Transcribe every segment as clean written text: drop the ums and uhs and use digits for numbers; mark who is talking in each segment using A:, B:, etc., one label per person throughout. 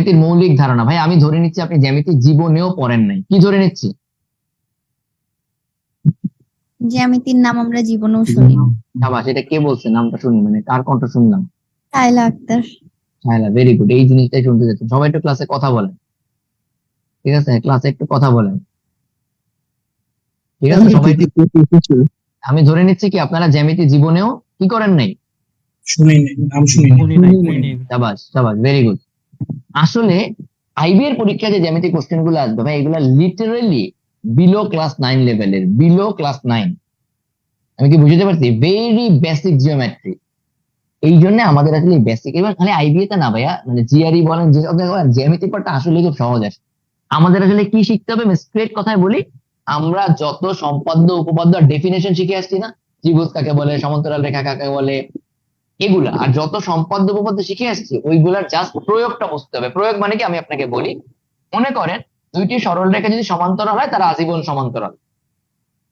A: জ্যামিতির মৌলিক ধারণা। ভাই আমি ধরে নিচ্ছি আপনি জ্যামিতি জীবনেও পড়েন নাই। কি ধরে নিচ্ছি?
B: জ্যামিতির নাম আমরা জীবনেও শুনি।
A: সাবাস, এটা কে বলছে? নামটা শুনি, মানে কার কণ্ঠ শুনলাম?
B: শায়লা আক্তার।
A: Shaila, very good. এই জিনিসটাই শুনতে যাচ্ছেন। সবাই একটু ক্লাসে কথা বলেন, ঠিক আছে? ক্লাসে একটু কথা বলেন, ঠিক আছে? সবাই আমি ধরে নিচ্ছি কি আপনারা জ্যামিতি জীবনেও কি করেন নাই?
C: শুনি নাই, নাম শুনি নাই।
A: সাবাস সাবাস, ভেরি গুড। আসলে আইবি এর পরীক্ষায় যে জ্যামিতি কোশ্চেন গুলো আসবে ভাই, এগুলা লিটারেলি বিলো ক্লাস 9 লেভেলের, বিলো ক্লাস 9। আমি কি বুঝতে পারছি? Very basic geometry. এই জন্য আমাদের আসলে বেসিক, এবার খালি আইবিএ তে না ভাইয়া, মানে জিআরই বলেন, যে জ্যামিতি পার্টটা আসলে খুব সহজ আসে। আমাদের আসলে কি শিখতে হবে? স্ট্রেট কথায় বলি, আমরা যত সম্পাদ্য উপপাদ্য ডেফিনেশন শিখে আসছি না, ত্রিভুজ কাকে বলে, সমান্তরাল রেখা কাকে বলে, এগুলা, আর যত সম্পাদ্য উপপাদ্য শিখে আসছি ওইগুলার জাস্ট প্রয়োগটা বুঝতে হবে। প্রয়োগ মানে কি? আমি আপনাকে বলি, মনে করেন দুইটি সরল রেখা যদি সমান্তরাল হয় তারা আজীবন সমান্তরাল।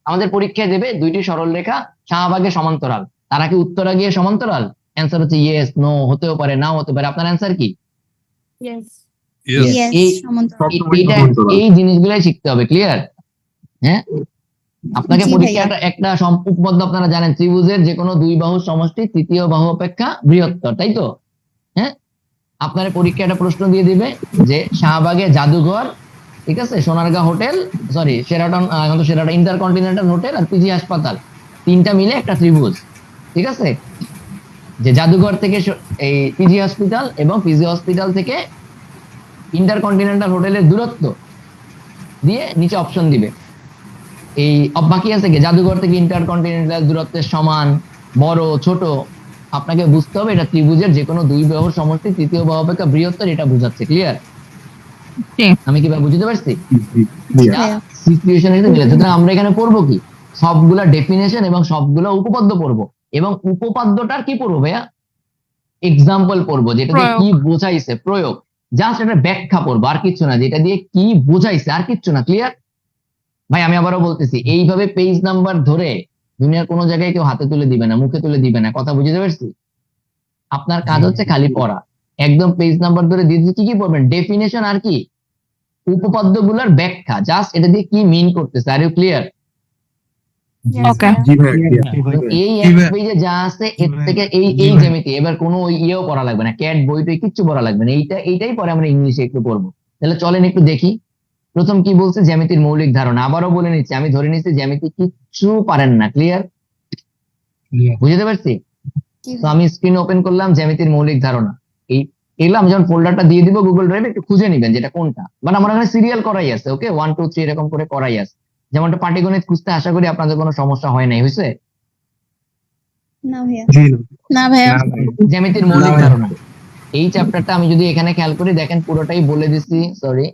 A: আমাদের পরীক্ষায় দেবে দুইটি সরল রেখা শাহবাগে সমান্তরাল, তারা কি উত্তরা গিয়ে সমান্তরাল? অ্যান্সার হচ্ছে ইয়েস, নো, হতেও পারে, নাও হতে পারে। আপনার অ্যান্সার কি? এই জিনিসগুলাই শিখতে হবে। ক্লিয়ার? হ্যাঁ, আপনাকে পরীক্ষাটা একটা উপপাদ্য আপনারা জানেন, ত্রিভুজের যে কোনো দুই বাহুর সমষ্টি তৃতীয় বাহু অপেক্ষা বৃহত্তর, তাই তো? হ্যাঁ, আপনার পরীক্ষা একটা প্রশ্ন দিয়ে দিবে যে শাহবাগে জাদুঘর, ঠিক আছে, সোনারগাঁ হোটেল, সরি শেরাটন, এখন তো শেরাটন, ইন্টারকন্টিনেন্টাল হোটেল আর পিজি হাসপাতাল, তিনটা মিলে একটা ত্রিভুজ, ঠিক আছে? যে জাদুঘর থেকে এই পিজি হসপিটাল এবং পিজি হসপিটাল থেকে ইন্টারকন্টিনেন্টাল হোটেলের দূরত্ব দিয়ে নিচে অপশন দিবে। এই বাকি আছে কি, জাদুঘর থেকে ইন্টারকন্টিনেন্টাল দূরত্বের সমান, বড়, ছোট। আপনাকে বুঝতে হবে এটা ত্রিভুজের যে কোনো দুই বাহুর সমষ্টি তৃতীয় বাহু অপেক্ষা বৃহত্তর, এটা বোঝাচ্ছে। ক্লিয়ার? আমি কি বুঝতে পারছি? সিচুয়েশন এসে মিলে। সুতরাং আমরা এখানে পড়বো কি, সবগুলা ডেফিনেশন এবং সবগুলা উপপাদ্য পড়বো, এবং উপপাদ্যটার কি পড়বো ভাইয়া? এক্সাম্পল পড়বো, যেটা দিয়ে কি বোঝাইছে, প্রয়োগ। জাস্ট একটা ব্যাখ্যা পড়বো, আর কিচ্ছু না, যেটা দিয়ে কি বোঝাইছে, আর কিচ্ছু না। ক্লিয়ার? ভাই আমি আবারও বলতেছি, এইভাবে পেজ নাম্বার ধরে দুনিয়ার কোনো জায়গায় কেউ হাতে তুলে দিবে না, মুখে তুলে দিবে না। কথা বুঝতে পারছি? আপনার কাজ হচ্ছে খালি পড়া। একদম পেজ নাম্বার ধরে দিয়ে দিচ্ছি, কি কি পড়বেন? ডেফিনেশন আর কি উপপাদ্যগুলোর ব্যাখ্যা, জাস্ট এটা দিয়ে কি মিন করতেছে। Are you clear? এই এক পেজে যা আছে এর থেকে এই জ্যামিতি, এবার কোনো ইয়েও পড়া লাগবে না, ক্যাট বইটই কিচ্ছু পড়া লাগবে না। এইটাই পরে আমরা ইংলিশে একটু পড়বো। তাহলে চলেন একটু দেখি। প্রথম কি বলছে? জ্যামিতির মৌলিক ধারণা। আবারও বলে নিচ্ছি, আমি ধরে নিচ্ছি জ্যামিতি কিচ্ছু পারেন না। ক্লিয়ার? বুঝতে পারছি? তো আমি স্ক্রিন ওপেন করলাম, জ্যামিতির মৌলিক ধারণা। এই এগুলো আমি যখন ফোল্ডারটা দিয়ে দিব গুগল ড্রাইভে, একটু খুঁজে নিবেন যেটা কোনটা। মানে আমার এখানে সিরিয়াল করাই আছে, ওকে, 1 2 3 এরকম করে করাই আছে। যেমনটা পাটিগণিত খুঁজতে আশা করি আপনাদের কোনো সমস্যা হয় নাই, হয়েছে?
B: না ভাইয়া।
A: জ্যামিতির মৌলিক ধারণা, এই চ্যাপ্টারটা আমি যদি এখানে খেয়াল করি, দেখেন পুরোটাই বলে দিছি। সরি,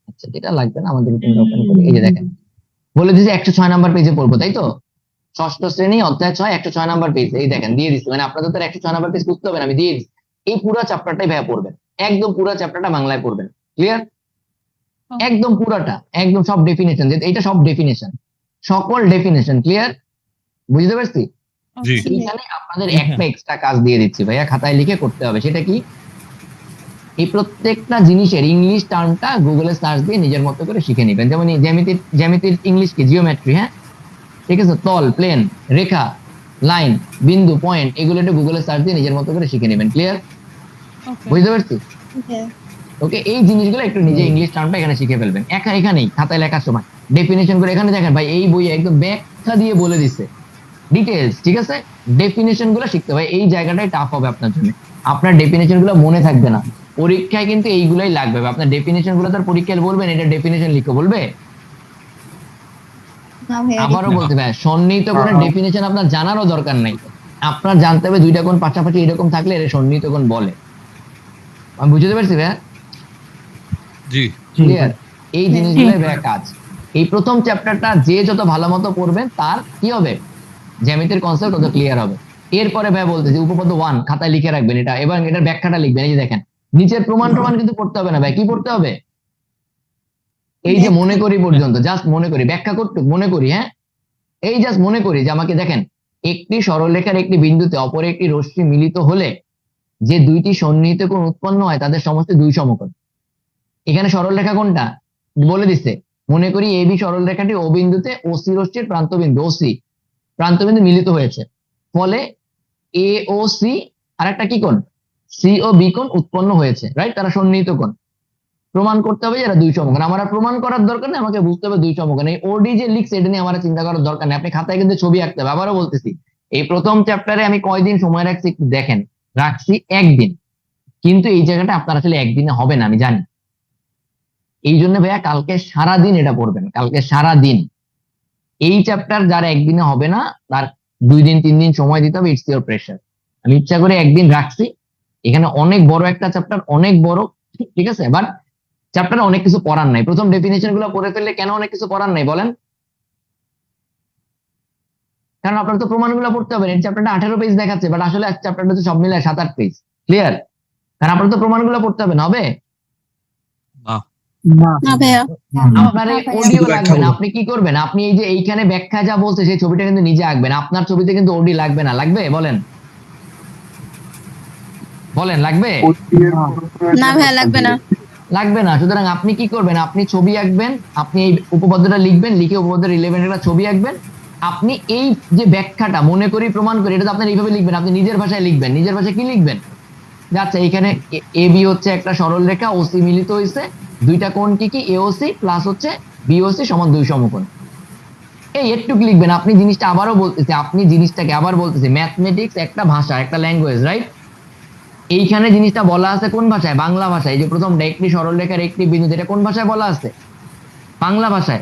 A: আচ্ছা এটা লাগবে না, আমাদের রুটিনটা ওপেন করি। এই যে দেখেন, বলে দিছি 106 নাম্বার পেজে পড়বো, তাই তো? ষষ্ঠ শ্রেণী অধ্যায় 6, 106 নাম্বার পেজ। এই দেখেন দিয়ে দিচ্ছি, মানে আপনাদের তো 106 নাম্বার পেজ বুঝতে হবে না, আমি দিয়ে দিচ্ছি। এই পুরো চ্যাপ্টারটাই ভাইয়া পড়বেন, একদম পুরো চ্যাপ্টারটা বাংলায় পড়বেন। ক্লিয়ার? একদম পুরাটা, একদম সব ডেফিনেশন, এইটা সব ডেফিনেশন, সকল ডেফিনেশন। ক্লিয়ার? বুঝতে পারছি? এইখানে আপনাদের একটা এক্সট্রা কাজ দিয়ে দিচ্ছি ভাইয়া, খাতায় লিখে করতে হবে। সেটা কি? এই প্রত্যেকটা জিনিসের ইংলিশ টার্মটা গুগলে সার্চ দিয়ে নিজের মতো করে শিখে নেবেন। যেমন জ্যামিতির ইংলিশ কি? জিওমেট্রি। হ্যাঁ, ঠিক আছে, তল, প্লেন, রেখা, লাইন, বিন্দু, পয়েন্ট, এগুলো একটু গুগলে সার্চ দিয়ে নিজের মতো করে শিখে নেবেন। ক্লিয়ার? বুঝতে পারছি? ওকে, এই জিনিসগুলো একটু নিজে ইংলিশ টার্মটা এখানে শিখে ফেলবেন। এখানেই খাতায় লেখার সময় ডেফিনেশন করে এখানে দেখেন ভাই, এই বইয়ে একদম ব্যাখ্যা দিয়ে বলে দিচ্ছে ডিটেলস, ঠিক আছে? ডেফিনেশন গুলো শিখতে হবে, এই জায়গাটাই টাফ হবে আপনার জন্য। আপনার ডেফিনেশন গুলো মনে থাকবে না, পরীক্ষায় কিন্তু এইগুলাই লাগবে। আপনার ডেফিনেশন গুলো তার পরীক্ষায় বলবেন এটা ডেফিনেশন লিখো, বলবে? আবারও বলতে ভাই, সন্নিহিত কোণ ডেফিনেশন আপনার জানারও দরকার নাই। আপনার জানতে হবে দুইটা কোণ পাশাপাশি এরকম থাকলে এটা সন্নিহিত কোণ বলে। আমি বুঝতে পারছি ভাই?
D: জি,
A: ক্লিয়ার? এই জিনিসগুলোই ভাই কাজ। এই প্রথম চ্যাপ্টারটা যে যত ভালো মতো পড়বেন তার কি হবে, জ্যামিতির কনসেপ্ট তত ক্লিয়ার হবে। এরপরে ভাই বলতেছি উপপাদ্য 1 খাতায় লিখে রাখবেন এটা, এবার এটার ব্যাখ্যাটা লিখবেন। এই যে দেখেন নিচের প্রমাণ কিন্তু পড়তে হবে না ভাই, কি পড়তে হবে? এই যে মনে করি পর্যন্ত, জাস্ট মনে করি, ব্যাখ্যা করতে মনে করি। হ্যাঁ, এই জাস্ট মনে করি যে আমাকে দেখেন, একটি সরলরেখার একটি বিন্দুতে অপর একটি রশ্মি মিলিত হলে যে দুইটি সন্নিহিত কোণ উৎপন্ন হয় তাদের সমষ্টি দুই সমকোণ। এখানে সরলরেখা কোনটা বলে দিচ্ছে, মনে করি এবি সরলরেখাটি ও বিন্দুতে ওসি রশ্মির প্রান্তবিন্দু মিলিত হয়েছে, ফলে এ ও সি আর একটা কি কোণ, সি ও বি কোণ উৎপন্ন হয়েছে, রাইট? তারা সন্নিহিত কোণ। প্রমাণ করতে হবে যে এরা দুই সমকোণ। আমার আর প্রমাণ করার দরকার নেই, আমাকে বুঝতে হবে দুই সমকোণ। এই ওডি যে লিখছে এটা নিয়ে আমার চিন্তা করার দরকার নেই, আপনি খাতায় কিন্তু ছবি আঁকতে হবে। আবারও বলতেছি, এই প্রথম চ্যাপ্টারে আমি কয়দিন সময় রাখছি একটু দেখেন, রাখছি একদিন, কিন্তু এই জায়গাটা আপনার আসলে একদিনে হবে না আমি জানি। এই জন্য ভাইয়া কালকে সারাদিন এটা পড়বেন, কালকে সারাদিন। এই চ্যাপ্টার যার একদিনে হবে না তার 2 দিন 3 দিন সময় দিতে হবে, ইটস ইওর প্রেশার। আমি ইচ্ছা করে একদিন রাখছি, এখানে অনেক বড় একটা চ্যাপ্টার, অনেক বড়, ঠিক আছে? বাট চ্যাপ্টারে অনেক কিছু পড়ার নাই। প্রথম ডেফিনেশন গুলো পড়ে ফেললে কেন অনেক কিছু পড়ার নাই বলেন? কারণ আপনার তো প্রমাণগুলো পড়তে হবে। এই চ্যাপ্টারটা 18 পেজ দেখাচ্ছে, বাট আসলে চ্যাপ্টারটা তো সব মিলে 7-8 পেজ। ক্লিয়ার? কারণ আপনার তো প্রমাণগুলো পড়তে হবে না, হবে?
D: না
B: না ভাইয়া।
A: আপনার এই অডিও লাগবে না। আপনি কি করবেন, আপনি এই যে এইখানে ব্যাখ্যা যা বলছে সেই ছবিটা কিন্তু নিজে আঁকবেন। আপনার ছবিতে কিন্তু অডি লাগবে না, লাগবে? বলেন বলেন, লাগবে?
B: না ভাইয়া, লাগবে না।
A: লাগবে না। সুতরাং আপনি কি করবেন, আপনি ছবি আঁকবেন, আপনি এই উপপাদ্যটা লিখবেন, লিখে উপপাদ্য রিলেভেন্ট একটা ছবি আঁকবেন। আপনি এই যে ব্যাখ্যাটা মনে করি প্রমাণ করি, এটা তো আপনার এইভাবে লিখবেন, আপনি নিজের ভাষায় লিখবেন। নিজের ভাষায় কি লিখবেন? যে আচ্ছা এখানে এ বি হচ্ছে একটা সরল রেখা, ওসি মিলিত হয়েছে, দুইটা কোণ কি কি, এওসি প্লাস হচ্ছে বিওসি সমান দুই সমকোণ। এই একটু লিখবেন। আপনি জিনিসটা আবারও বলতেছি, আপনি জিনিসটাকে আবার বলতেছি, ম্যাথমেটিক্স একটা ভাষা, একটা ল্যাঙ্গুয়েজ, রাইট? এইখানে জিনিসটা বলা আছে কোন ভাষায়? বাংলা ভাষায়। এই যে প্রথমটা একটি সরলরেখার একটি বিন্দু, এটা কোন ভাষায় বলা আছে? বাংলা ভাষায়।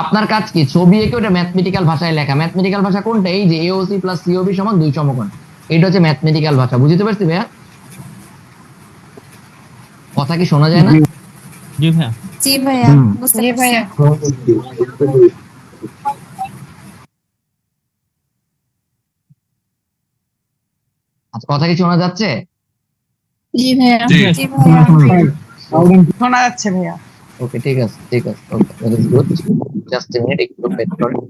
A: আপনার কাজ কি, ছবি এঁকে ওটা ম্যাথমেটিক্যাল ভাষায় লেখা। ম্যাথমেটিক্যাল ভাষা কোনটা? এই যে এওসি প্লাস সিওবি সমান দুই সমকোণ, এটা হচ্ছে ম্যাথমেটিক্যাল ভাষা। বুঝতে পারছি ভাইয়া? কথা কি শোনা যায় না?
C: জি ভাইয়া।
B: জি ভাইয়া, বুঝতে পারছি।
A: আচ্ছা, কথা কি শোনা যাচ্ছে?
B: জি ভাইয়া।
D: জি।
B: জি ভাইয়া।
E: শোনা যাচ্ছে ভাইয়া।
A: ওকে, ঠিক আছে ঠিক আছে, okay, that is good. Just a minute, একটু ওয়েট করুন।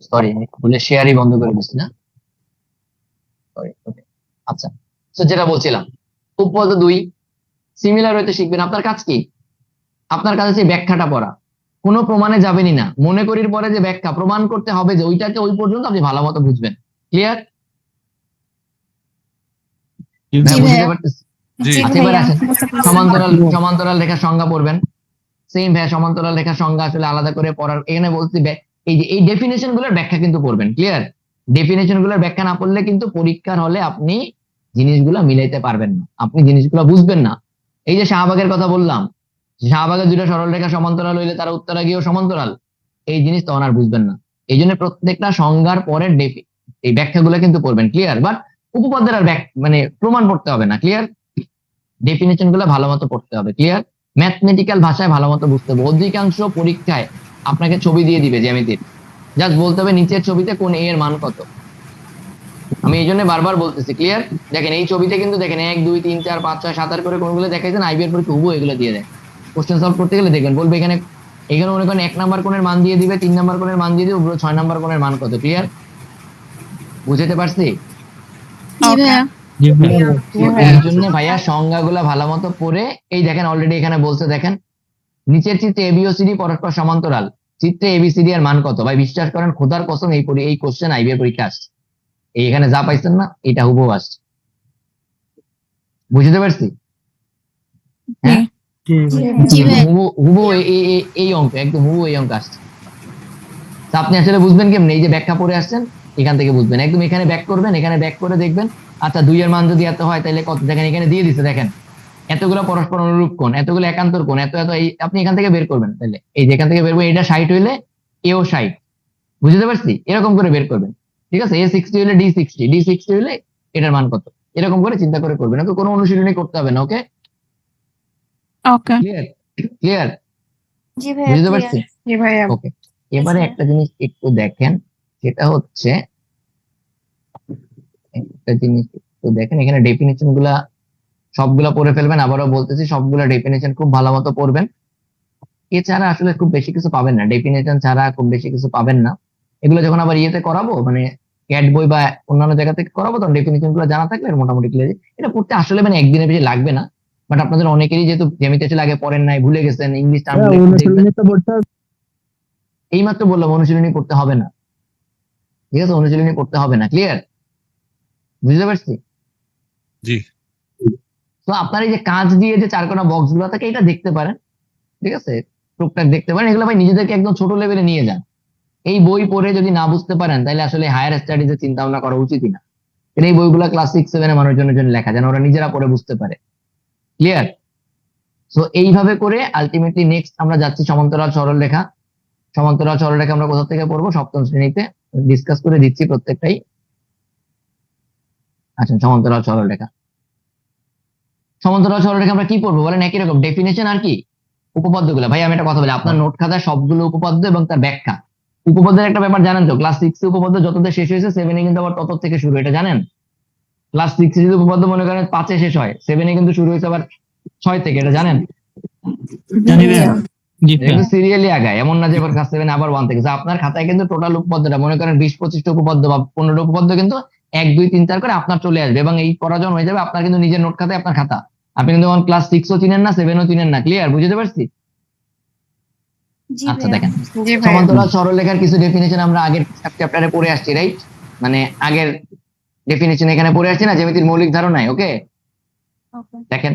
A: সরি, ভুলে শেয়ারই বন্ধ করে দিচ্ছি না, সরি। ওকে, আচ্ছা। তো যেটা বলছিলাম, উপপাদ্য 2 সিমিলার হইতে শিখবেন। আপনার কাজ কি? আপনার কাছে হচ্ছে ব্যাখ্যাটা পড়া। কোনো প্রমাণে যাবেনই না, মনে করির পরে যে ব্যাখ্যা প্রমাণ করতে হবে যে ওইটাকে ওই পর্যন্ত আপনি ভালো মতো বুঝবেন। ক্লিয়ার?
C: জি
B: জি
A: বুঝতে
B: ভাইয়া।
A: পারতেছি?
D: জি
B: জি
A: আচ্ছা, এবার
B: ভাইয়া,
A: আসেন,
B: বুঝতে পারছি।
A: সমান্তরাল রেখার সংজ্ঞা পড়বেন। সেম ভাইয়া, সমান্তরাল রেখার সংজ্ঞা আসলে আলাদা করে পড়ার, এখানে বলছি এই যে এই ডেফিনেশন গুলোর ব্যাখ্যা কিন্তু পড়বেন। ক্লিয়ার? ডেফিনেশন গুলোর ব্যাখ্যা না পড়লে কিন্তু পরীক্ষার হলে আপনি জিনিসগুলো মিলাইতে পারবেন না, আপনি জিনিসগুলো বুঝবেন না। এই যে শাহবাগের কথা বললাম, শাহবাগের দুটো সরল রেখা সমান্তরাল হইলে তারা উত্তরাগীয় সমান্তরাল, এই জিনিস তখন আর বুঝবেন না। এই জন্য প্রত্যেকটা সংজ্ঞার পরের এই ব্যাখ্যাগুলো কিন্তু পড়বেন। ক্লিয়ার? বাট উপপাদ্যের আর মানে প্রমাণ পড়তে হবে না। ক্লিয়ার? ডেফিনেশন গুলো ভালো মতো পড়তে হবে। ক্লিয়ার? ম্যাথমেটিক্যাল ভাষায় ভালো মতো বুঝতে হবে। অধিকাংশ পরীক্ষায় আপনাকে ছবি দিয়ে দিবে জ্যামিতির, জাস্ট বলতে হবে নিচের ছবিতে কোন এ এর মান কত। আমি এই জন্য বারবার বলতেছি। ক্লিয়ার? দেখেন এই ছবিতে কিন্তু দেখেন 1 2 3 4 5 6 7 8 করে কোনগুলো দেখাইছেন, আইবি এর পরীক্ষা হুবহু এগুলো দিয়ে দেয়। কোশ্চেন সলভ করতে গেলে দেখবেন বলবে এখানে মনে করেন 1 নাম্বার কোণের মান দিয়ে দিবে, 3 নাম্বার কোণের মান দিয়ে দিবে, 6 নাম্বার কোণের মান কত। ক্লিয়ার? বুঝতে পারছি?
B: জি ভাইয়া।
C: জি ভাইয়া।
A: এই জন্য ভাইয়া সংজ্ঞাগুলো ভালো মতো পড়ে, এই দেখেন অলরেডি এখানে বলছে, দেখেন নিচের চিত্রে এবিওসিডি পরস্পর সমান্তরাল, চিত্রে এবিসিডি এর মান কত। ভাই বিশ্বাস করেন, খোদার কসম, এই কোশ্চেন আইবি এর পরীক্ষা আসছে। এইখানে যা পাইছেন না, এটা হুবহু আসছে। বুঝতে পারছি? হ্যাঁ,
B: জি ভাইয়া।
A: হুবহু এই অঙ্ক, একদম হুবহু এই অঙ্ক আসছে। তা আপনি আসলে বুঝবেন কেমন? এই যে ব্যাখ্যা পড়ে আসছেন, এখান থেকে বুঝবেন। একদম এখানে ব্যাক করবেন, এখানে ব্যাক করে দেখবেন আচ্ছা 2 এর মান যদি এত হয় তাহলে কত। দেখেন এখানে দিয়ে দিচ্ছে, দেখেন এতগুলো পরস্পর অনুরূপ কোণ, এতগুলো একান্তর কোণ, এত এত, এই আপনি এখান থেকে বের করবেন। তাহলে এই যে এখান থেকে বের করবেন, এটা 60 হইলে এও 60। বুঝতে পারছি? এরকম করে বের করবেন। ঠিক আছে? A60 হইলে D60 হইলে এটার মান কত, এরকম করে চিন্তা করে করবেন। ওকে, কোনো অনুশীলনী করতে হবে না। ওকে,
B: ওকে।
A: ক্লিয়ার? ক্লিয়ার?
B: জি ভাইয়া।
A: বুঝতে পারছি?
E: জি ভাইয়া।
A: ওকে, এবারে একটা জিনিস একটু দেখেন, সেটা হচ্ছে এখানে ডেফিনেশন গুলা সবগুলা পড়ে ফেলবেন। আবারও বলতেছি, সবগুলা ডেফিনেশন খুব ভালো মতো পড়বেন। এছাড়া আসলে খুব বেশি কিছু পাবেন না, ডেফিনেশন ছাড়া খুব বেশি কিছু পাবেন না। এগুলো যখন আবার ইয়েতে করাবো, মানে ক্যাট বই বা অন্যান্য জায়গা থেকে করাবো, তখন ডেফিনেশন গুলো জানা থাকলে মোটামুটি ক্লিয়ার। এটা পড়তে আসলে মানে একদিনের বেশি লাগবে না, বাট আপনাদের অনেকেরই যেহেতু জ্যামিতি আসলে আগে পড়েন নাই, ভুলে গেছেন, ইংলিশ টার্ম এই মাত্র বললাম অনুশীলনী করতে হবে না, ঠিক আছে? অনুশীলনী করতে হবে না, ক্লিয়ার? বুঝতে পারছি?
D: জি
A: তো আপনার এই যে কাঁচ দিয়ে যে চারকোনা বক্স গুলো থাকে এটা দেখতে পারেন, ঠিক আছে? টুকটাক দেখতে পারেন, এগুলো ভাই নিজেদেরকে একদম ছোট লেভেলে নিয়ে যান। এই বই পড়ে যদি না বুঝতে পারেন তাহলে আসলে হায়ার স্টাডিজে চিন্তা ভাবনা করা উচিতই না। এই বইগুলো ক্লাস 6-7 এর মানুষজনের জন্য লেখা, যেন ওরা নিজেরা পড়ে বুঝতে পারে, ক্লিয়ার? তো এইভাবে করে আলটিমেটলি নেক্সট আমরা যাচ্ছি সমান্তরাল সরলরেখা। সমান্তরাল সরলরেখা আমরা কোথা থেকে পড়বো? সপ্তম শ্রেণীতে ডিসকাস করে দিচ্ছি প্রত্যেকটাই। আচ্ছা, সমান্তরাল সরলরেখা। সমান্তরাল সরলরেখা আমরা কি পড়বো বলেন? একই রকম ডেফিনেশন আর কি উপপাদ্য গুলো। ভাই আমি একটা কথা বলি, আপনার নোট খাতায় সবগুলো উপপাদ্য এবং তার ব্যাখ্যা। উপপাদ্যের একটা ব্যাপার জানেন তো, ক্লাস 6 এ উপপাদ্য যতটা শেষ হয়েছে 7 এ কিন্তু আবার তত থেকে শুরু, এটা জানেন? ক্লাস 6 এ যদি উপপাদ্য মনে করেন 5 এ শেষ হয়, 7 এ কিন্তু শুরু হয়েছে আবার 6 থেকে, এটা জানেন?
C: জানি ভাইয়া। জি ভাইয়া।
A: কিন্তু সিরিয়ালি আগায়, এমন না যে এবার ক্লাস 7 আবার 1 থেকে। আপনার খাতায় কিন্তু টোটাল উপপাদ্যটা মনে করেন 20-25টা উপপাদ্য বা 15টা উপপাদ্য কিন্তু 1 2 3 4 করে আপনার চলে আসবে, এবং এই পড়া যখন হয়ে যাবে আপনার কিন্তু নিজের নোট খাতায় আপনার খাতা। আপনি কিন্তু ক্লাস 6 ও চিনেন না, 7 ও চিনেন না, ক্লিয়ার? বুঝতে পারছি?
B: জি
A: আচ্ছা
B: ভাইয়া।
A: দেখেন,
E: জি ভাইয়া।
A: সমান্তরাল সরলরেখার কিছু ডেফিনেশন আমরা আগের চ্যাপ্টারে পড়ে আসছি, রাইট? মানে আগের ডেফিনেশন এখানে পড়ে আসছি না, জ্যামিতির মৌলিক ধারণায়। ওকে,
B: ওকে।
A: দেখেন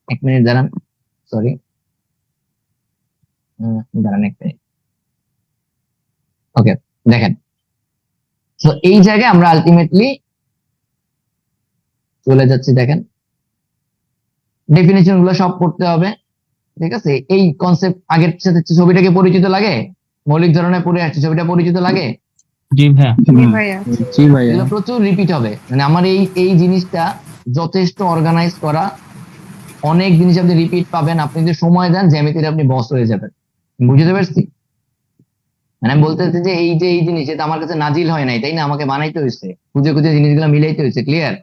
A: 1 মিনিট দাঁড়ান, সরি দাঁড়ান 1 মিনিট। ওকে, দেখেন, তো এই জায়গায় আমরা আলটিমেটলি চলে যাচ্ছি। দেখেন ডেফিনেশন গুলো সব পড়তে হবে, ঠিক আছে? এই কনসেপ্ট আগের সাথে ছবিটাকে পরিচিত লাগে? মৌলিক ধরনের পড়ে আসছে, ছবিটা পরিচিত লাগে?
C: জি ভাইয়া।
E: জি ভাইয়া।
A: এগুলো প্রচুর রিপিট হবে, মানে আমার এই এই জিনিসটা যথেষ্ট অর্গানাইজ করা। অনেক জিনিস আপনি রিপিট পাবেন, আপনি যদি সময় দেন জ্যামিতির আপনি বস হয়ে যাবেন। বুঝতে পারছি? মানে আমি বলতে চাচ্ছি যে এই জিনিস এটা আমার কাছে নাজিল হয় নাই, তাই না? আমাকে বানাইতে হয়েছে, খুঁজে খুঁজে জিনিসগুলো মিলাইতে হয়েছে, ক্লিয়ার?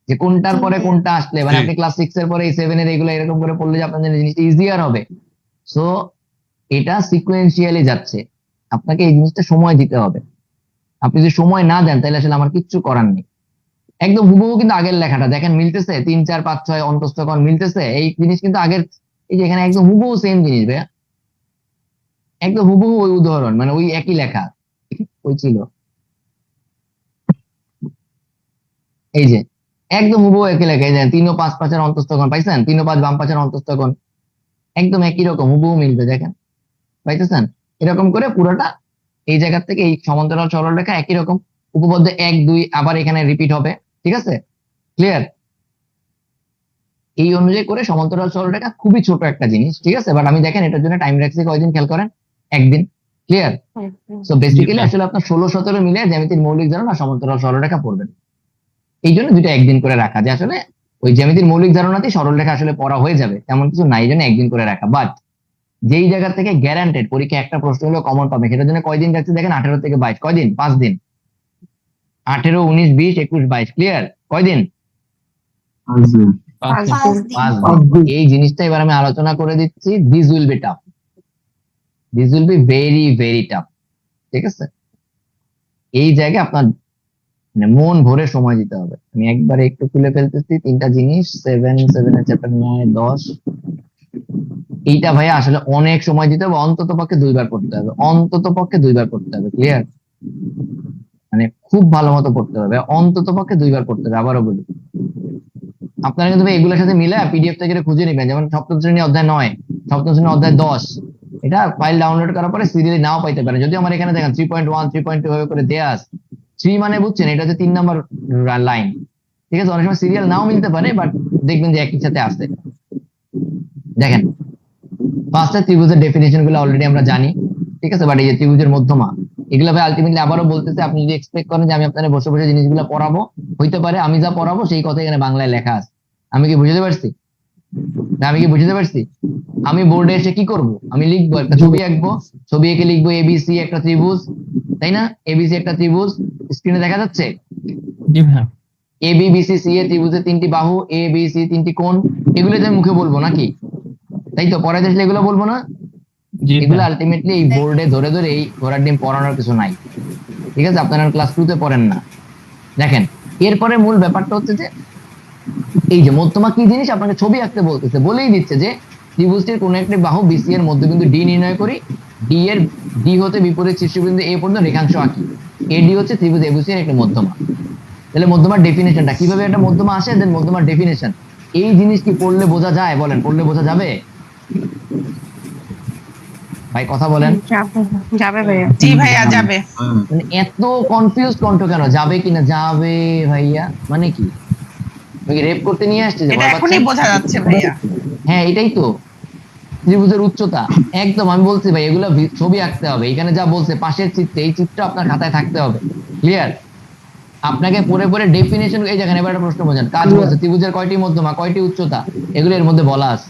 A: যে কোনটার পরে কোনটা আসলে, মানে আপনি ক্লাস 6 এর পরে এই 7 এর এগুলো এরকম করে পড়লে যে আপনার জন্য জিনিসটা ইজিয়ার হবে। সো এটা সিকোয়েন্সিয়ালি যাচ্ছে, আপনাকে এই জিনিসটা সময় দিতে হবে। আপনি যদি সময় না দেন তাহলে আসলে আমার কিচ্ছু করার নেই। একদম হুবহু কিন্তু আগের লেখাটা দেখেন মিলতেছে, 3 4 5 6 অন্তস্থকোণ মিলতেছে, এই জিনিস কিন্তু আগের, এই যে এখানে একদম হুবহু সেম জিনিস ভাইয়া, একদম হুবহু ওই উদাহরণ, মানে ওই একই লেখা ওই ছিল, এই যে একদম হুবহু একই লেখা। এই যে 3 ও 5 5 এর অন্তস্থকোণ পাইছেন, 3 ও 5 বাম পাশের অন্তস্থকোণ একদম একই রকম হুবহু মিলবে, দেখেন পাইতেছেন? এরকম করে পুরোটা এই জায়গা থেকে এই সমান্তরাল সরলরেখা একই রকম উপপাদ্য 1 2 আবার এখানে রিপিট হবে, ঠিক আছে? ক্লিয়ার? এই অনুযায়ী করে সমান্তরাল সরলরেখা খুবই ছোট একটা জিনিস, ঠিক আছে? বাট আমি দেখেন এটার জন্য টাইম রাখছি কয়দিন, খেয়াল করেন, একদিন, ক্লিয়ার? সো বেসিক্যালি আসলে আপনার 16-17 মিলে জ্যামিতির মৌলিক ধারণা সমান্তরাল সরলরেখা পড়বেন। এই জন্য দুটো একদিন করে রাখা, যে আসলে ওই জ্যামিতির মৌলিক ধারণাতেই সরলরেখা আসলে পড়া হয়ে যাবে তেমন কিছু নাই, জন্য একদিন করে রাখা। বাট যেই জায়গা থেকে গ্যারান্টেড পরীক্ষা একটা প্রশ্ন হলো কমন পাবে, সেটার জন্য কয়দিন রাখছি দেখেন, 18 থেকে 22, কয়দিন? 5 দিন, 18 19 20 21 22, ক্লিয়ার? কয়দিন?
B: 5 দিন।
A: 5 দিন। এই জিনিসটা এবার আমি আলোচনা করে দিচ্ছি, this will be tough, this will be very very tough, ঠিক আছে? এই জায়গায় আপনার মানে মন ভরে সময় দিতে হবে। আমি একবারে একটু খুলে ফেলতেছি 3টা জিনিস, 7 এর চ্যাপ্টার 9 10, এইটা ভাইয়া আসলে অনেক সময় দিতে হবে, অন্তত পক্ষে 2বার পড়তে হবে, অন্তত পক্ষে 2বার পড়তে হবে, ক্লিয়ার? মানে খুব ভালো মতো পড়তে হবে, অন্তত পক্ষে 2বার পড়তে হবে। আবারও বলি, আপনারা কিন্তু ভাই এগুলোর সাথে মিলে পিডিএফ থেকে খুঁজে নেবেন, যেমন সপ্তম শ্রেণী অধ্যায় 9, সপ্তম শ্রেণী অধ্যায় 10, এটা ফাইল ডাউনলোড করার পরে সিরিয়ালি নাও পাইতে পারেন। যদি আমার এখানে দেখেন 3.1 3.2 ভাবে করে দেয়া আছে, 3 মানে বুঝছেন এটা হচ্ছে 3 নাম্বার লাইন, ঠিক আছে? অনেক সময় সিরিয়াল নাও মিলতে পারে, বাট দেখবেন যে একই সাথে আসে। দেখেন 5টা ত্রিভুজের ডেফিনেশন গুলো অলরেডি আমরা জানি, ঠিক আছে? বাট এই যে ত্রিভুজের মধ্যমা, এগুলো ভাই আলটিমেটলি আবারও বলতেছে, আপনি যদি এক্সপেক্ট করেন যে আমি আপনাদের বসে বসে জিনিসগুলো পড়াবো, হইতে পারে আমি যা পড়াবো সেই কথা এখানে বাংলায় লেখা আছে। আমি কি বুঝতে পারছি? আমি কি বুঝতে পারছি? আমি বোর্ডে এসে কি করব? আমি লিখবো, একটা ছবি আঁকবো, ছবি এঁকে লিখবো এবিসি একটা ত্রিভুজ, তাই না? এবিসি একটা ত্রিভুজ স্ক্রিনে দেখা যাচ্ছে,
C: জি ভাইয়া।
A: এবিবিসি সি এ ত্রিভুজের 3টি বাহু, এ বি সি 3টি কোণ, এগুলো যে মুখে বলবো নাকি? তাই তো, পড়াইতে আসলে এগুলো বলবো না?
C: জি
A: এগুলো
C: ভাইয়া।
A: আলটিমেটলি এই বোর্ডে ধরে ধরে এই ঘোড়ার ডিম পড়ানোর কিছু নাই, ঠিক আছে, আপনারা ক্লাস 2 তে পড়েন না। দেখেন, এরপরে মূল ব্যাপারটা হচ্ছে যে এই যে মধ্যমা কি জিনিস, আপনাকে ছবি আঁকতে বলতেছে, বলেই দিচ্ছে যে ত্রিভুজটির কোন একটি বাহু বিসি এর মধ্যবিন্দু ডি নির্ণয় করি, ডি হতে বিপরীত শীর্ষবিন্দু এ পর্যন্ত রেখাংশ আঁকি। এডি হচ্ছে ত্রিভুজ এবিসি এর একটি মধ্যমা। তাহলে মধ্যমার ডেফিনেশনটা কিভাবে একটা মধ্যমা আসে, দেন মধ্যমার ডেফিনেশন, এই জিনিস কি পড়লে বোঝা যায়? বলেন, পড়লে বোঝা যাবে? ভাই কথা বলেন।
E: যাবে ভাইয়া। জি ভাইয়া যাবে।
A: মানে এত কনফিউজ কণ্ঠ কেন? যাবে কিনা? যাবে ভাইয়া মানে কি? রেপ করতে নিয়ে আসছে যে
E: এটা
A: ভয়
E: এখনই
A: পাচ্ছেন?
E: বোঝা যাচ্ছে ভাইয়া।
A: হ্যাঁ এটাই তো ত্রিভুজের উচ্চতা। একদম আমি বলছি ভাই, এগুলো ছবি আঁকতে হবে। এখানে যা বলছে পাশের চিত্রে, এই চিত্র আপনার খাতায় থাকতে হবে। ক্লিয়ার? আপনাকে পড়ে পড়ে ডেফিনেশন, এই দেখেন এবার একটা প্রশ্ন বোঝেন, কাজ বলছে ত্রিভুজের কয়টি মধ্যমা, কয়টি উচ্চতা, এগুলো এর মধ্যে বলা আছে।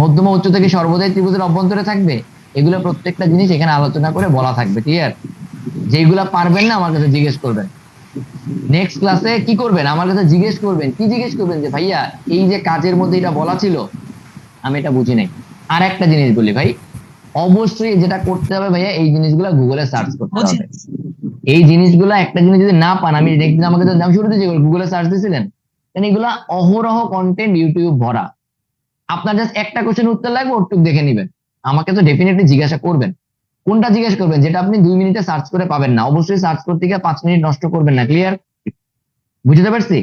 A: মধ্যমা উচ্চতা কি সর্বদাই ত্রিভুজের অভ্যন্তরে থাকবে? এগুলো প্রত্যেকটা জিনিস এখানে আলোচনা করে বলা থাকবে। ক্লিয়ার? যেগুলা পারবেন না আমার কাছে জিজ্ঞেস করবেন। নেক্সট ক্লাসে কি করবেন, আমার কাছে জিজ্ঞেস করবেন। কি জিজ্ঞেস করবেন? যে ভাইয়া এই যে কাজের মধ্যে এটা বলা ছিল, আমি এটা বুঝি নাই। আর একটা জিনিস বলি ভাই, অবশ্যই যেটা করতে হবে ভাইয়া, এই জিনিসগুলো গুগলে সার্চ করতে হবে। এই জিনিসগুলো একটা জিনিস যদি না পান, আমি দেখছি আমাকে তো শুরুতে যে গুগলে সার্চ দিয়েছিলেন, এগুলা অহরহ কন্টেন্ট ইউটিউব ভরা। আপনার জাস্ট একটা কোশ্চেন উত্তর লাগবে, ওটুক দেখে নিবেন। আমাকে তো ডেফিনেটলি জিজ্ঞাসা করবেন। কোনটা জিজ্ঞেস করবেন? যেটা আপনি 2 মিনিটে সার্চ করে পাবেন না। অবশ্যই সার্চ করতে গিয়ে 5 মিনিট নষ্ট করবেন না। ক্লিয়ার? বুঝতে পারছি?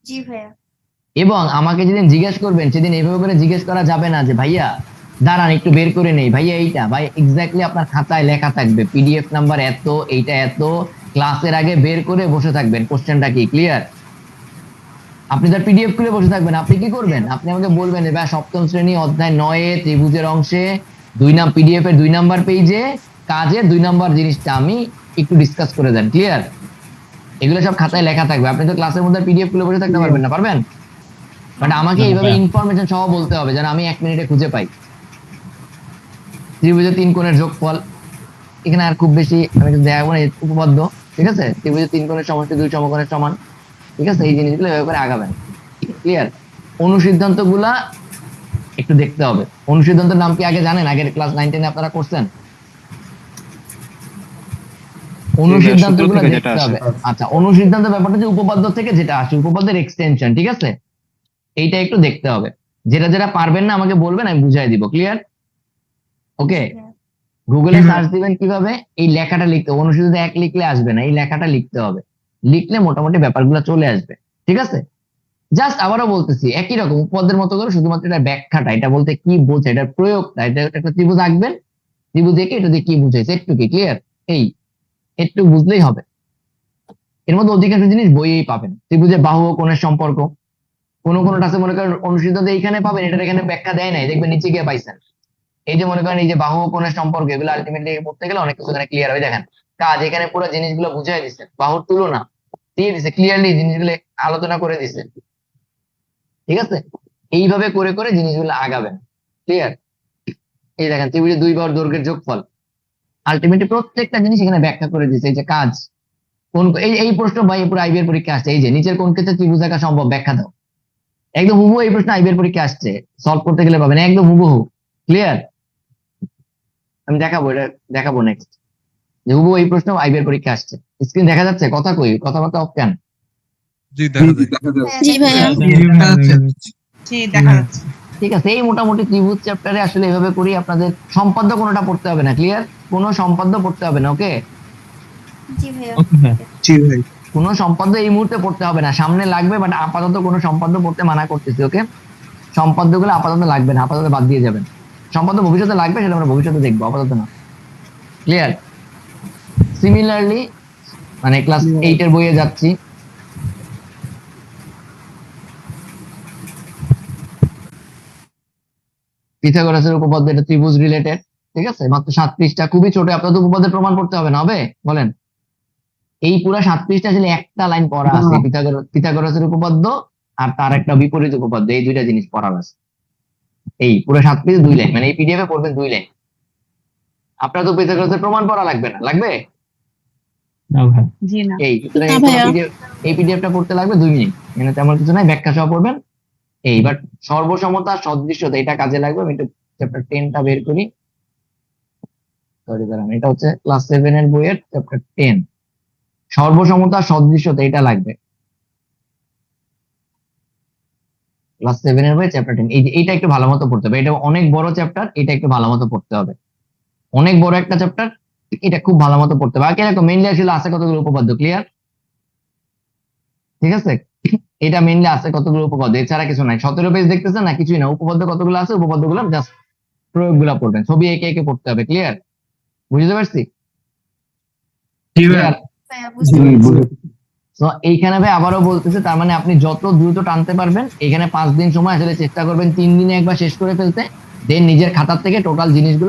B: জি ভাইয়া।
A: এবং আমাকে যেদিন জিজ্ঞেস করবেন, সেদিন এইভাবে করে জিজ্ঞেস করা যাবে না যে ভাইয়া দাঁড়ান একটু বের করে নেই, ভাইয়া এইটা, ভাই এক্স্যাক্টলি আপনার খাতায় লেখা থাকবে পিডিএফ নাম্বার এত, এইটা এত, ক্লাসের আগে বের করে বসে থাকবেন কোশ্চেনটা কি। ক্লিয়ার? আপনি তার পিডিএফ খুলে বসে থাকবেন। আপনি কি করবেন? আপনি আমাকে বলবেন ভাই সপ্তম শ্রেণী অধ্যায় 9 ত্রিভুজের অংশে 2 পিডিএফ এর 2 নাম্বার পেজে কাজের 2 নাম্বার জিনিসটা আমি একটু ডিসকাস করে দেন। ক্লিয়ার? এগুলো সব খাতায় লেখা থাকবে। আপনি তো ক্লাসের মধ্যে পিডিএফ খুলে বসে থাকতে পারবেন না, পারবেন? বাট আমাকে এইভাবে ইনফরমেশন সহ বলতে হবে যেন আমি 1 মিনিটে খুঁজে পাই। ত্রিভুজের 3 কোণের যোগফল, এখানে আর খুব বেশি আমি দেখাবো না, উপপাদ্য। ঠিক আছে? ত্রিভুজের 3 কোণের সমষ্টি 2 সমকোণের সমান। ঠিক আছে? এই জিনিসগুলো এভাবে করে আগাবেন। ক্লিয়ার? অনুসিদ্ধান্ত গুলা একটু দেখতে হবে। অনুসিদ্ধান্তের নাম কি আগে জানেন? আগের ক্লাস 9 10 আপনারা করছেন? অনুসিদ্ধান্ত গুলো দেখতে হবে। আচ্ছা, অনুসিদ্ধান্ত ব্যাপারটা যে উপপাদ্য থেকে যেটা আসে, উপপাদ্যের এক্সটেনশন। ঠিক আছে? এইটা একটু দেখতে হবে। যেটা যেটা পারবেন না আমাকে বলবেন, আমি বুঝাই দিব। ক্লিয়ার? ওকে? গুগলে সার্চ দিবেন কিভাবে, এই লেখাটা লিখতে হবে। অনুসিদ্ধান্ত 1 লিখলে আসবে না, এই লেখাটা লিখতে হবে। লিখলে মোটামুটি ব্যাপারগুলো চলে আসবে। ঠিক আছে? জাস্ট আবারও বলতেছি, একই রকম উপপাদ্যের মতো করে, শুধুমাত্র এটা ব্যাখ্যাটা, এটা বলতে কি বোঝে, এটার প্রয়োগটা, এটা একটা ত্রিভুজ আঁকবেন, ত্রিভুজ এঁকে এটা দিয়ে কি বুঝাইছে একটু কি। ক্লিয়ার? এই একটু বুঝলেই হবে। এর মধ্যে অধিকাংশ জিনিস বইয়েই পাবেন। ত্রিভুজের বাহু ও কোণের সম্পর্ক, কোনটা আছে মনে করেন অনুসিদ্ধান্ত এইখানে পাবেন, এটার এখানে ব্যাখ্যা দেয় নাই, দেখবেন নিচে গিয়ে পাইছেন। এই যে মনে করেন এই যে বাহু ও কোণের সম্পর্ক, এগুলো আলটিমেটলি পড়তে গেলে অনেক কিছু এখানে ক্লিয়ার হবে। দেখেন কাজ এখানে পুরো জিনিসগুলো বুঝাই দিচ্ছে, বাহুর তুলনা দিয়ে দিচ্ছে, ক্লিয়ারলি জিনিসগুলো আলোচনা করে দিচ্ছে। ঠিক আছে? এইভাবে করে করে জিনিসগুলো আগাবেন। ক্লিয়ার? এই দেখেন ত্রিভুজের 2 বাহুর দৈর্ঘ্যের যোগফল, আলটিমেটলি প্রত্যেকটা জিনিস এখানে ব্যাখ্যা করে দিচ্ছে। এই যে কাজ, কোন এই প্রশ্ন ভাই পুরো আইবিএর পরীক্ষা আসছে, এই যে নিচের কোন ক্ষেত্রে ত্রিভুজ আঁকা সম্ভব, ব্যাখ্যা দাও। একদম হুবহু এই প্রশ্ন আইবিএর পরীক্ষা আসছে, সলভ করতে গেলে পাবেন একদম হুবহু। ক্লিয়ার? আমি দেখাবো, এটা দেখাবো নেক্সট, যে হুবহু এই প্রশ্ন আইবিএর পরীক্ষা আসছে। স্ক্রিন দেখা যাচ্ছে? কথা কই, কথাবার্তা অফ কেন?
D: জি দেখা যায়।
B: জি ভাইয়া।
E: জি দেখা যাচ্ছে।
A: ঠিক আছে? এই মোটামুটি ত্রিভুজ চ্যাপ্টারে আসলে এভাবে করি। আপনাদের সম্পাদ্য কোনোটা পড়তে হবে না। ক্লিয়ার? কোনো সম্পাদ্য পড়তে হবে না। ওকে?
B: জি ভাইয়া।
C: ওকে ভাই।
D: জি ভাই।
A: কোনো সম্পাদ্য এই মুহূর্তে পড়তে হবে না, সামনে লাগবে, বাট আপাতত কোনো সম্পাদ্য পড়তে মানা করতেছি। ওকে? সম্পাদ্য গুলো আপাতত লাগবে না, আপাতত বাদ দিয়ে যাবেন। সম্পাদ্য ভবিষ্যতে লাগবে, সেটা আমরা ভবিষ্যতে দেখবো, আপাতত না। ক্লিয়ার? সিমিলারলি মানে ক্লাস 8 এর বইয়ে যাচ্ছি। পিথাগোরাসের উপপাদ্য, এটা ত্রিভুজ রিলেটেড। ঠিক আছে? মাত্র 7 পৃষ্ঠা, খুবই ছোট। আপনাদের উপপাদ্যের প্রমাণ করতে হবে না, হবে? বলেন। এই পুরো 7 পৃষ্ঠা আসলে একটা লাইন পড়া আছে, পিথাগোরাসের উপপাদ্য আর তার একটা বিপরীত উপপাদ্য, এই দুইটা জিনিস পড়ার আছে। এই পুরো 7 পৃষ্ঠা 2 লাইন, মানে এই পিডিএফ এ পড়বেন 2 লাইন। আপনার তো পিথাগোরাসের প্রমাণ পড়া লাগবে না, লাগবে?
C: না ভাই।
E: জি না।
A: এই সুতরাং
B: না
A: এই
B: ভাইয়া।
A: পিডিএফটা পড়তে লাগবে 2 মিনিট। এখানে তেমন কিছু নাই, ব্যাখ্যা সহ পড়বেন। এই বাট সর্বসমতা সদৃশ্যতা এটা কাজে লাগবে। আমি একটু চ্যাপ্টার 10টা বের করি। সরি দাঁড়ান, এটা হচ্ছে ক্লাস 7 এর বইয়ের চ্যাপ্টার 10, সর্বসমতা সদৃশ্যতা, এটা লাগবে ক্লাস 7 এর বই চ্যাপ্টার 10। এই যে এটা একটু ভালো মতো পড়তে হবে, এটা অনেক বড় চ্যাপ্টার, এটা একটু ভালো মতো পড়তে হবে, অনেক বড় একটা চ্যাপ্টার, এটা খুব ভালো মতো পড়তে হবে। আর কিরকম মেইনলি আসলে আছে কতগুলো উপপাদ্য, ক্লিয়ার? ঠিক আছে, এটা মেইনলি আছে কতগুলো উপপাদ্য, এছাড়া কিছু নাই। 17 পেজ দেখতেছেন না, কিছুই না, উপপাদ্য কতগুলো আছে, উপপাদ্যগুলো জাস্ট প্রয়োগগুলো পড়বেন, ছবি এঁকে এঁকে পড়তে হবে, ক্লিয়ার? বুঝতে পারছি?
C: জি ভাইয়া।
A: ক্লিয়ার?
B: ভাইয়া বুঝতে পারছি।
A: তো এইখানে ভাই আবারও বলতেছে, তার মানে আপনি যত দ্রুত টানতে পারবেন, এখানে 5 দিন সময় আসলে চেষ্টা করবেন 3 দিনে একবার শেষ করে ফেলতে, দেন নিজের খাতার থেকে টোটাল জিনিসগুলো